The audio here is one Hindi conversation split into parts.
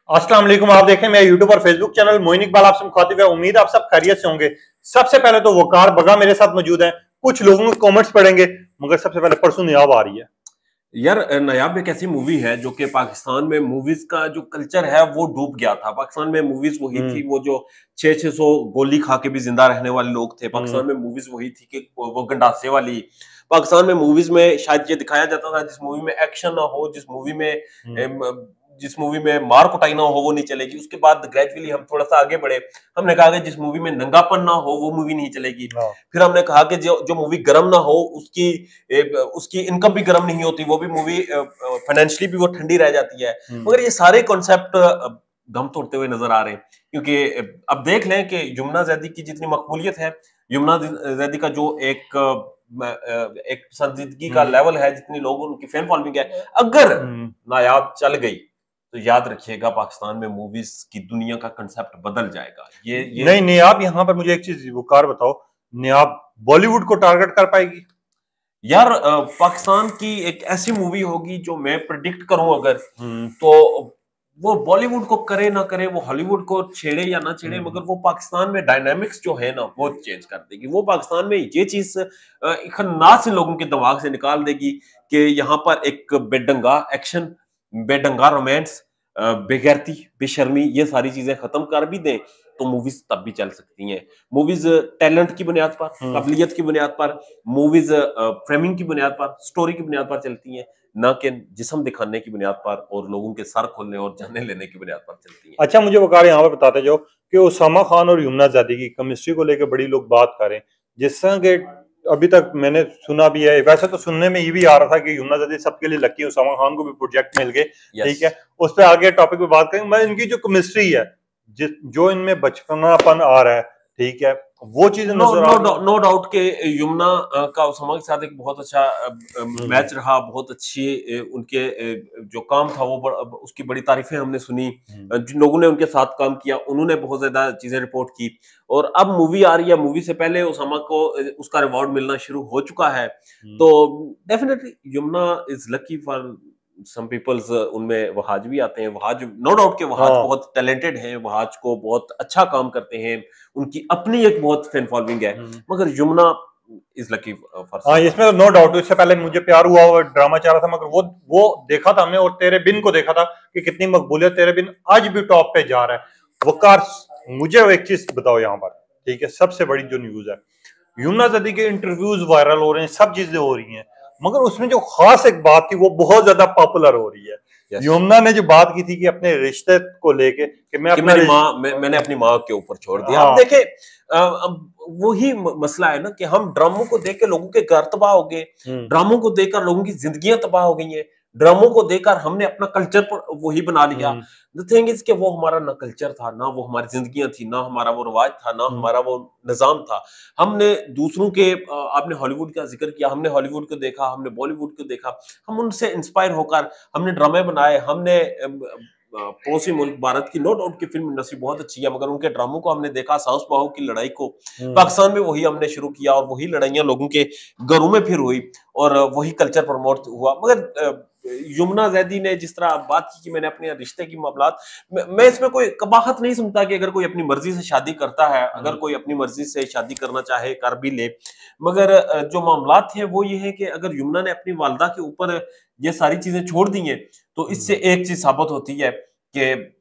अस्सलाम वालेकुम। आप देखें मेरा यूट्यूब और फेसबुक चैनल मोइन इकबाल आपसे मुखातिब है। उम्मीद आप सब खैरियत से होंगे। सबसे पहले तो वकार बगा मेरे साथ मौजूद है। कुछ लोगों के कमेंट्स पढ़ेंगे, मगर सबसे पहले परसों नियाब आ रही है। यार नायाब एक ऐसी मूवी है जो कि पाकिस्तान में मूवीज का जो कल्चर है वो डूब गया था। पाकिस्तान में मूवीज वही थी, वो जो 600 गोली खा के भी जिंदा रहने वाले लोग थे। पाकिस्तान में मूवीज वही थी कि वो गंडासे वाली। पाकिस्तान में मूवीज में शायद ये दिखाया जाता था, जिस मूवी में एक्शन ना हो, जिस मूवी में मार कुटाई ना हो वो नहीं चलेगी। उसके बाद ग्रेजुअली हम थोड़ा सा आगे बढ़े, हमने कहा कि जिस मूवी में नंगापन ना हो वो मूवी नहीं चलेगी। फिर हमने कहा कि जो जो मूवी गर्म ना हो उसकी इनकम भी गर्म नहीं होती, वो भी मूवी फाइनेंशियली भी वो ठंडी रह जाती है। मगर ये सारे कॉन्सेप्ट दम तोड़ते हुए नजर आ रहे हैं, क्योंकि अब देख लें कि यमुना जैदी की जितनी मकबूलियत है, यमुना जैदी का जो एक संजीदगी का लेवल है, जितनी लोग उनकी फैन फॉलोइंग है, अगर नायाब चल गई तो याद रखिएगा पाकिस्तान में मूवीज की दुनिया का कंसेप्ट बदल जाएगा। ये नहीं नहीं, आप यहाँ पर मुझे एक चीज वकार बताओ, नहीं आप बॉलीवुड को टारगेट कर पाएगी? यार पाकिस्तान की एक ऐसी मूवी होगी जो मैं प्रिडिक्ट करूं अगर, तो वो बॉलीवुड को करे ना करे, वो हॉलीवुड को छेड़े या ना छेड़े, मगर वो पाकिस्तान में डायनामिक्स जो है ना वो चेंज कर देगी। वो पाकिस्तान में ये चीज खन्नास इन लोगों के दिमाग से निकाल देगी कि यहाँ पर एक बेडंगा एक्शन, बेडंगा रोमांस, बेगैरती, बेशर्मी, ये सारी चीजें खत्म कर भी दें तो मूवीज तब भी चल सकती हैं। मूवीज टैलेंट की बुनियाद पर, काबिलियत की बुनियाद पर, मूवीज फ्रेमिंग की बुनियाद पर, स्टोरी की बुनियाद पर चलती हैं, ना कि जिस्म दिखाने की बुनियाद पर और लोगों के सर खोलने और जाने लेने की बुनियाद पर चलती हैं। अच्छा, मुझे वकार यहाँ पर बताते जाओ कि उसामा खान और यमुना जादी की केमिस्ट्री को लेकर बड़ी लोग बात करें, जिस तरह के अभी तक मैंने सुना भी है। वैसे तो सुनने में ये भी आ रहा था कि यमुना जादी सबके लिए लकी, उसामा खान को भी प्रोजेक्ट मिल गए। ठीक है, उस पर आगे टॉपिक पे बात करेंगे। मैं इनकी जो केमिस्ट्री है, जो इनमें बचपनापन आ रहा है, ठीक है, वो चीजें नजर आ रही है। नो डाउट के यमुना का उसामा के साथ एक बहुत अच्छा मैच रहा, बहुत अच्छी उनके जो काम था वो उसकी बड़ी तारीफें हमने सुनी। जिन लोगों ने उनके साथ काम किया उन्होंने बहुत ज्यादा चीजें रिपोर्ट की, और अब मूवी आ रही है, मूवी से पहले उसामा को उसका रिवॉर्ड मिलना शुरू हो चुका है। तो definitely Yamuna is lucky for some peoples. उनमें वहाज भी आते हैं, वहाज नो डाउट के वहाज बहुत टैलेंटेड हैं, वहाज को बहुत अच्छा काम करते हैं, उनकी अपनी एक बहुत फैन फॉलोइंग है, मगर यमुना इज लकी फॉर। हाँ, इसमें तो नो डाउट। इससे पहले मुझे प्यार हुआ और ड्रामा चाह रहा था, मगर वो देखा था हमने, और तेरे बिन को देखा था कि कितनी मकबूलियत। तेरे बिन आज भी टॉप पे जा रहा है। वकार, मुझे एक चीज बताओ यहाँ पर, ठीक है, सबसे बड़ी जो न्यूज है, यमुना जदी के इंटरव्यूज वायरल हो रहे हैं, सब चीजें हो रही हैं, मगर उसमें जो खास एक बात थी वो बहुत ज्यादा पॉपुलर हो रही है। यमुना ने जो बात की थी कि अपने रिश्ते को लेके कि मैंने अपनी माँ के ऊपर छोड़ दिया। अब देखे, अब वही मसला है ना कि हम ड्रामों को देख के लोगों के घर तबाह हो गए, ड्रामों को देखकर लोगों की जिंदगियां तबाह हो गई हैं, ड्रामों को देखकर हमने अपना कल्चर पर वही बना लिया। द थिंग इज कि वो हमारा ना कल्चर था, ना वो हमारी जिंदगियां थी, ना हमारा वो रिवाज था, ना हमारा वो निजाम था। हमने दूसरों के आपने हॉलीवुड का जिक्र किया, हमने हॉलीवुड को देखा, हमने बॉलीवुड को देखा, हम उनसे इंस्पायर होकर हमने ड्रामे बनाए। हमने पड़ोसी मुल्क भारत की नो डाउट की फिल्म इंडस्ट्री बहुत अच्छी है, मगर उनके ड्रामों को हमने देखा, साउस बहू की लड़ाई को पाकिस्तान में वही हमने शुरू किया, और वही लड़ाइयां लोगों के घरों में फिर हुई, और वही कल्चर प्रमोट हुआ। मगर यमुना जैदी ने जिस तरह बात की कि मैंने अपने रिश्ते की मामलात, मैं इसमें कोई कबाहत नहीं सुनता कि अगर कोई अपनी मर्जी से शादी करता है, अगर कोई अपनी मर्जी से शादी करना चाहे कर भी ले, मगर जो मामलात हैं वो ये है कि अगर यमुना ने अपनी वालदा के ऊपर ये सारी चीजें छोड़ दी हैं, तो इससे एक चीज साबित होती है कि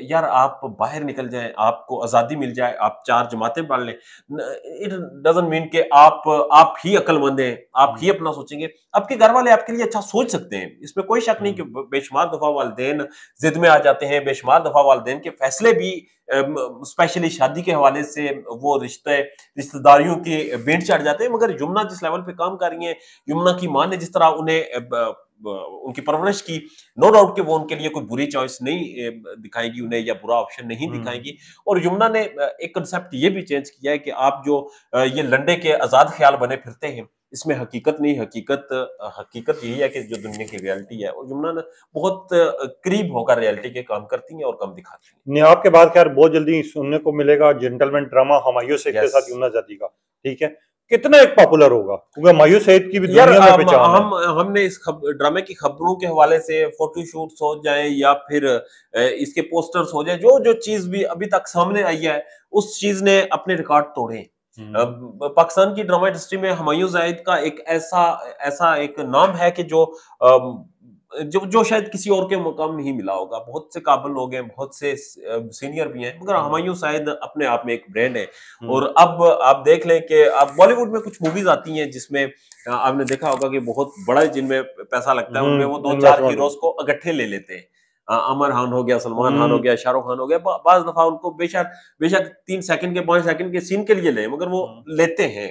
यार आप बाहर निकल जाएं, आपको आजादी मिल जाए, आप चार जमातें पढ़ लें, इट डजंट मीन कि आप ही अक्लमंद हैं, आप ही अपना सोचेंगे। आपके घर वाले आपके लिए अच्छा सोच सकते हैं, इसमें कोई शक नहीं कि बेशुमार दफा वालिदैन जिद में आ जाते हैं, बेशुमार दफा वालिदैन के फैसले भी स्पेशली शादी के हवाले से वो रिश्तेदारियों की भेंट चढ़ जाते हैं। मगर यमुना जिस लेवल पे काम कर रही है, यमुना की माँ ने जिस तरह उन्हें उनकी परवरिश की, नो डाउट कि वो उनके लिए कोई बुरी चॉइस नहीं दिखाएगी उन्हें, या बुरा ऑप्शन नहीं दिखाएगी। और यमुना ने एक कंसेप्ट ये भी चेंज किया है कि आप जो ये लंडे के आजाद ख्याल बने फिरते हैं, इसमें हकीकत नहीं, हकीकत यही है कि जो दुनिया की रियलिटी है, और यमुना ने बहुत करीब होकर रियलिटी के काम करती हैं और कम दिखाती हैं। नहीं, आपके बाद खैर बहुत जल्दी सुनने को मिलेगा जेंटलमैन ड्रामा हुमायूं शेख के साथ यमुना जादी का, ठीक है, कितना एक पॉपुलर होगा, क्योंकि हुमायूं सईद की भी यार दुनिया में पहचान है। हमने इस ड्रामे की खबरों के हवाले से फोटोशूट्स हो जाए या फिर इसके पोस्टर्स हो जाए, जो जो चीज भी अभी तक सामने आई है उस चीज ने अपने रिकॉर्ड तोड़े। पाकिस्तान की ड्रामा इंडस्ट्री में हुमायूं जाहिद का एक ऐसा ऐसा एक नाम है कि जो शायद किसी और के मुकाम नहीं मिला होगा। बहुत से काबिल लोग हैं, बहुत से सीनियर भी हैं, मगर हुमायूं शायद अपने आप में एक ब्रांड है। और अब आप देख लें कि अब बॉलीवुड में कुछ मूवीज आती हैं जिसमें आपने देखा होगा कि बहुत बड़ा जिनमें पैसा लगता है, उनमें वो 2-4 हीरोज को इकट्ठे ले लेते हैं। आमिर खान हो गया, सलमान खान हो गया, शाहरुख खान हो गया। बाज दफा उनको बेशक बेशक 3 सेकंड के 5 सेकंड के सीन के लिए ले, मगर वो लेते हैं।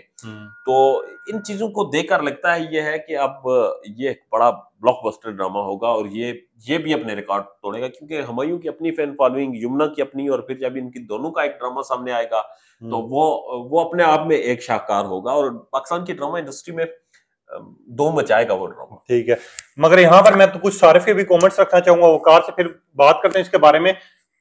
तो इन चीजों को देखकर लगता है ये है कि अब ये एक बड़ा ब्लॉकबस्टर ड्रामा होगा और ये भी अपने रिकॉर्ड तोड़ेगा, क्योंकि हुमायूं की अपनी फैन फॉलोइंग, यमुना की अपनी, और फिर जब इनकी दोनों का एक ड्रामा सामने आएगा तो वो अपने आप में एक शाहकार होगा और पाकिस्तान की ड्रामा इंडस्ट्री में धूम मचाएगा वो ड्रामा। ठीक है, मगर यहाँ पर मैं तो कुछ सारिफ के भी कमेंट्स रखना चाहूंगा, वकार से फिर बात करते हैं इसके बारे में।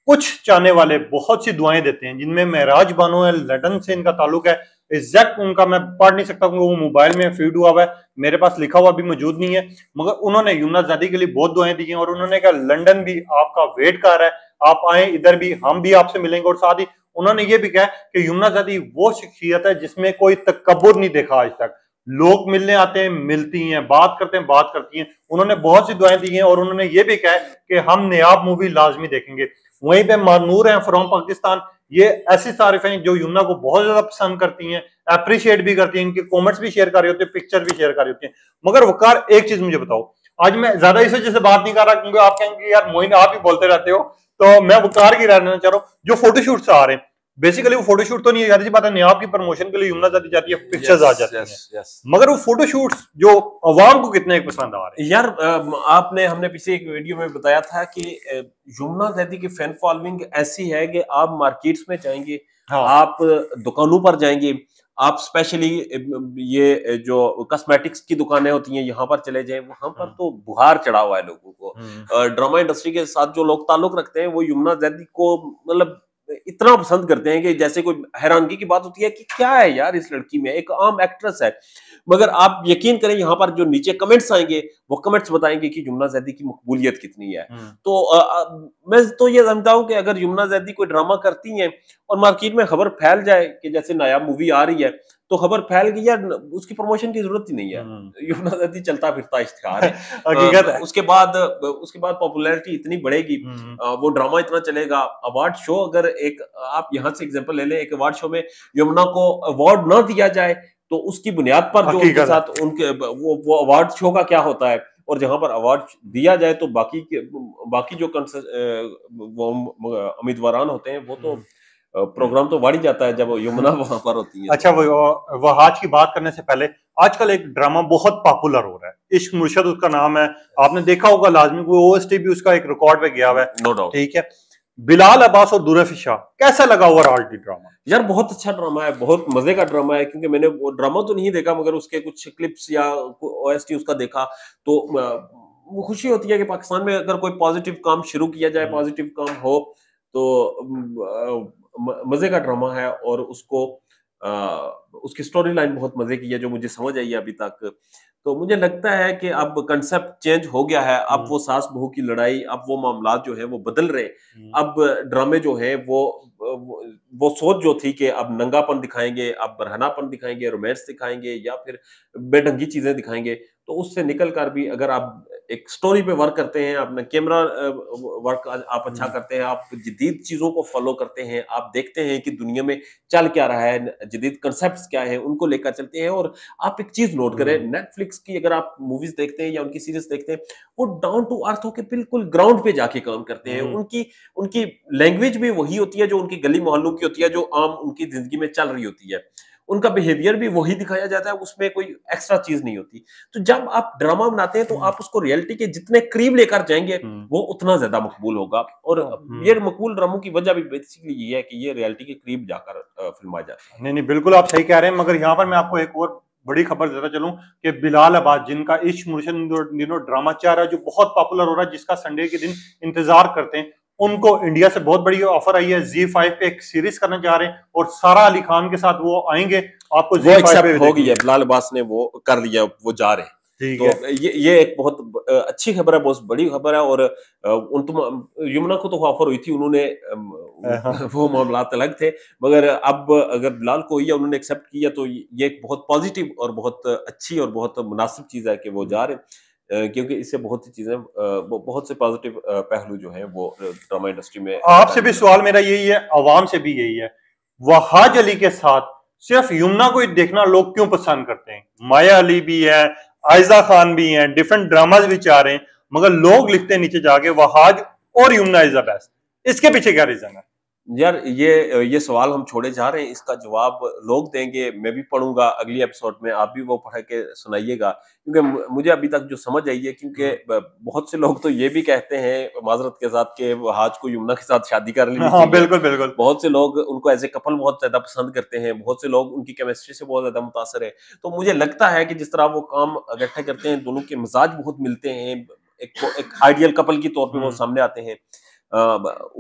कुछ चाहने वाले बहुत सी दुआएं देते हैं, जिनमें महराज बानो है, लंदन से इनका ताल्लुक है। एग्जैक्ट उनका मैं पढ़ नहीं सकता क्योंकि वो मोबाइल में फीड हुआ है, मेरे पास लिखा हुआ भी मौजूद नहीं है, मगर उन्होंने यमुना ज़ैदी के लिए बहुत दुआएं दी हैं और उन्होंने कहा लंदन भी आपका वेट कर रहा है, आप आए इधर भी, हम भी आपसे मिलेंगे। और साथ ही उन्होंने ये भी कहा कि यमुना ज़ैदी वो शख्सियत है जिसमें कोई तकब्बुर नहीं देखा आज तक। लोग मिलने आते हैं, मिलती हैं, बात करते हैं, बात करती हैं। उन्होंने बहुत सी दुआएं दी हैं और उन्होंने ये भी कहा कि हम नयाब मूवी लाजमी देखेंगे। वहीं पे मानूर हैं फ्रॉम पाकिस्तान, ये ऐसी तारीफ हैं जो यमुना को बहुत ज्यादा पसंद करती हैं, अप्रिशिएट भी करती हैं, इनके कमेंट्स भी शेयर कर रही होती है, पिक्चर भी शेयर कर रही होती है। मगर वकार, एक चीज मुझे बताओ, आज मैं ज्यादा इस वजह से बात नहीं कर रहा क्योंकि आप कहेंगे यार मोइन आप ही बोलते रहते हो, तो मैं वकार की रहना चाह रहा हूँ। जो फोटोशूट्स आ रहे हैं, बेसिकली वो फोटोशूट तो नहीं है, सी बात है, नयाब की प्रमोशन के लिए यमुना ज़्यादा जाती है, पिक्चर्स आ जाती हैं, मगर वो फोटोशूट्स जो अवाम को कितने पसंद आ रहे हैं। यार हमने पीछे एक वीडियो में बताया था कि यमुना ज़ैदी की फैन फॉलोइंग ऐसी है कि आप मार्केट्स में जाएंगे, हाँ। आप दुकानों पर जाएंगे, आप स्पेशली ये जो कॉस्मेटिक्स की दुकानें होती हैं यहाँ पर चले जाएं, वहां पर तो बुहार चढ़ा हुआ है लोगों को। ड्रामा इंडस्ट्री के साथ जो लोग ताल्लुक रखते हैं वो यमुना ज़ैदी को मतलब इतना पसंद करते हैं कि जैसे कोई हैरानगी की बात होती है कि क्या है यार इस लड़की में, एक आम एक्ट्रेस है। मगर आप यकीन करें यहाँ पर जो नीचे कमेंट्स आएंगे वो कमेंट्स बताएंगे कि यमुना ज़ैदी की मकबूलियत कितनी है। तो मैं तो ये समझता हूँ कि अगर यमुना ज़ैदी कोई ड्रामा करती हैं और मार्केट में खबर फैल जाए कि जैसे नया मूवी आ रही है, तो खबर फैल गई यार, उसकी प्रमोशन की जरूरत ही नहीं है। यमुना ज़ैदी चलता फिरता इश्तिहार है। हकीकत है। उसके बाद पॉपुलैरिटी इतनी बढ़ेगी, वो ड्रामा इतना चलेगा। अवार्ड शो, अगर एक आप यहाँ से एग्जांपल ले लें, एक अवार्ड शो में यमुना को अवार्ड ना दिया जाए तो उसकी बुनियाद पर जो उनके साथ उनके वो अवार्ड शो का क्या होता है, और जहां पर अवार्ड दिया जाए तो बाकी जो वो उम्मीदवारान होते हैं वो तो प्रोग्राम तो बढ़ ही जाता है जब यमुना वहां पर होती है। अच्छा, वो आज की बात करने से पहले, आजकल एक ड्रामा बहुत पॉपुलर हो रहा है, इश्क मुर्शद उसका नाम है, आपने देखा होगा लाजमी, ओएसटी भी उसका एक रिकॉर्ड पे गया हुआ है, नो डाउट। ठीक है, बिलाल अब्बास और दुरफ शाह, कैसा लगा ओवरऑल ड्रामा? यार बहुत अच्छा ड्रामा है, बहुत मजे का ड्रामा है, क्योंकि मैंने वो ड्रामा तो नहीं देखा मगर उसके कुछ क्लिप्स या ओएसटी उसका देखा तो खुशी होती है कि पाकिस्तान में अगर कोई पॉजिटिव काम शुरू किया जाए, पॉजिटिव काम हो, तो मजे का ड्रामा है। और उसकी स्टोरी लाइन बहुत मजे की है जो मुझे समझ आई है अभी तक। तो मुझे लगता है कि अब कंसेप्ट चेंज हो गया है, अब वो सास बहू की लड़ाई, अब वो मामलात जो है वो बदल रहे। अब ड्रामे जो है वो सोच जो थी कि अब नंगापन दिखाएंगे, अब बरहनापन दिखाएंगे, रोमांस दिखाएंगे या फिर बेढंगी चीजें दिखाएंगे, तो उससे निकल कर भी अगर आप एक स्टोरी पे वर्क करते हैं, अपना कैमरा वर्क आप अच्छा करते हैं, आप जदीद चीजों को फॉलो करते हैं, आप देखते हैं कि दुनिया में चल क्या रहा है, जदीद कंसेप्ट्स क्या है, उनको लेकर चलते हैं। और आप एक चीज नोट करें, नेटफ्लिक्स की अगर आप मूवीज देखते हैं या उनकी सीरीज देखते हैं, वो डाउन टू अर्थ होकर बिल्कुल ग्राउंड पे जाके काम करते हैं। उनकी लैंग्वेज भी वही होती है जो उनकी गली मोहल्लों की होती है, जो आम उनकी जिंदगी में चल रही होती है, उनका बिहेवियर भी वही दिखाया जाता है, उसमें कोई एक्स्ट्रा चीज नहीं होती। तो जब आप ड्रामा बनाते हैं तो आप उसको रियलिटी के जितने करीब लेकर जाएंगे वो उतना ज्यादा मकबूल होगा। और ये मकबूल ड्रामों की वजह भी बेसिकली ये है कि ये रियलिटी के करीब जाकर फिल्माया जाता है। नहीं, बिल्कुल आप सही कह रहे हैं, मगर यहाँ पर मैं आपको एक और बड़ी खबर देता चलूं कि बिलाल अब्बास, जिनका इश्क मुर्शद दिनों ड्रामा चाह रहा है, जो बहुत पॉपुलर हो रहा है, जिसका संडे के दिन इंतजार करते हैं, उनको इंडिया से बहुत बड़ी ऑफर आई है, ZEE5 पे एक सीरीज करना चाह रहे हैं और सारा अली खान के साथ वो आएंगे, आपको ZEE5 पे हो गई है, बिलाल अब्बास ने वो कर लिया, वो जा रहे हैं। तो ये एक बहुत अच्छी खबर है, बहुत बड़ी खबर है। और यमुना को तो ऑफर हुई थी, उन्होंने वो मामला अलग थे, मगर अब अगर बिलाल को या उन्होंने एक्सेप्ट किया तो ये एक बहुत पॉजिटिव और बहुत अच्छी और बहुत मुनासिब चीज है कि वो जा रहे हैं, क्योंकि इससे बहुत सी चीजें, बहुत से पॉजिटिव पहलू जो हैं वो ड्रामा इंडस्ट्री में। आपसे भी सवाल मेरा यही है, अवाम से भी यही है, वहाज अली के साथ सिर्फ यमुना को ही देखना लोग क्यों पसंद करते हैं? माया अली भी है, आयजा खान भी हैं, डिफरेंट ड्रामाज भी चाह रहे हैं, मगर लोग लिखते हैं नीचे जाके वहाज और यमुना इज द बेस्ट। इसके पीछे क्या रीजन है? यार ये सवाल हम छोड़े जा रहे हैं, इसका जवाब लोग देंगे, मैं भी पढ़ूंगा अगली एपिसोड में, आप भी वो पढ़ के सुनाइएगा, क्योंकि मुझे अभी तक जो समझ आई है, क्योंकि बहुत से लोग तो ये भी कहते हैं माजरत के साथ कि वहाज को यमुना के साथ शादी कर लेनी चाहिए। बिल्कुल बिल्कुल। बहुत से लोग उनको एज ए कपल बहुत ज्यादा पसंद करते हैं, बहुत से लोग उनकी केमिस्ट्री से बहुत ज्यादा मुतासर है। तो मुझे लगता है कि जिस तरह वो काम इकट्ठे करते हैं, दोनों के मिजाज बहुत मिलते हैं, एक आइडियल कपल के तौर पे वो सामने आते हैं,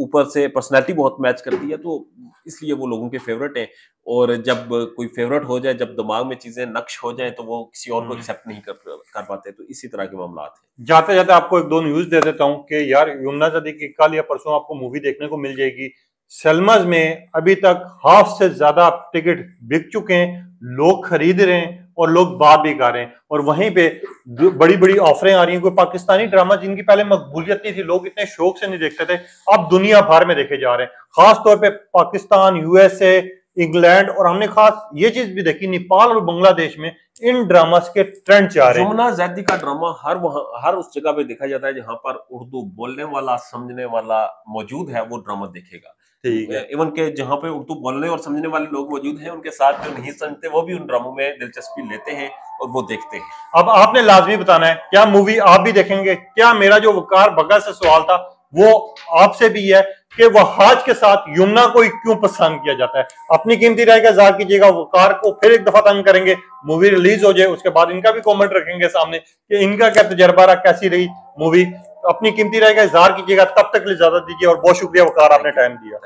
ऊपर से पर्सनैलिटी बहुत मैच करती है, तो इसलिए वो लोगों के फेवरेट हैं। और जब कोई फेवरेट हो जाए, जब दिमाग में चीजें नक्श हो जाए, तो वो किसी और को एक्सेप्ट नहीं कर पाते। तो इसी तरह के मामला हैं। जाते जाते आपको एक दो न्यूज दे देता हूँ कि यार यमुना जदी की कल या परसों आपको मूवी देखने को मिल जाएगी। सलमज में अभी तक हाफ से ज्यादा टिकट बिक चुके हैं, लोग खरीद रहे हैं और लोग बात भी कर रहे हैं, और वहीं पे बड़ी बड़ी ऑफरें आ रही हैं। कोई पाकिस्तानी ड्रामा जिनकी पहले मकबूलियत नहीं थी, लोग इतने शौक से नहीं देखते थे, अब दुनिया भर में देखे जा रहे हैं, खास तौर पे पाकिस्तान, USA, इंग्लैंड, और हमने खास ये चीज भी देखी नेपाल और बांग्लादेश में इन ड्रामास के ट्रेंड जा रहे हैं। यमुना जैदी का ड्रामा हर उस जगह पे देखा जाता है जहां पर उर्दू बोलने वाला, समझने वाला मौजूद है, वो ड्रामा देखेगा। इवन के जहां पे उर्दू बोलने और समझने वाले लोग मौजूद हैं, उनके साथ जो नहीं समझते वो भी उन ड्रामों में दिलचस्पी लेते हैं और वो देखते हैं। अब आपने लाजमी बताना है, क्या मूवी आप भी देखेंगे? क्या मेरा जो वकार बगा से सवाल था वो आपसे भी है कि वहाज के साथ यमुना को क्यों पसंद किया जाता है? अपनी कीमती राय का इज़हार कीजिएगा। वकार को फिर एक दफा तंग करेंगे, मूवी रिलीज हो जाए उसके बाद इनका भी कमेंट रखेंगे सामने कि इनका क्या तजर्बा रहा, कैसी रही मूवी। अपनी कीमती राय का इज़हार कीजिएगा। तब तक के लिए इजाजत दीजिए और बहुत शुक्रिया वकार, आपने टाइम दिया।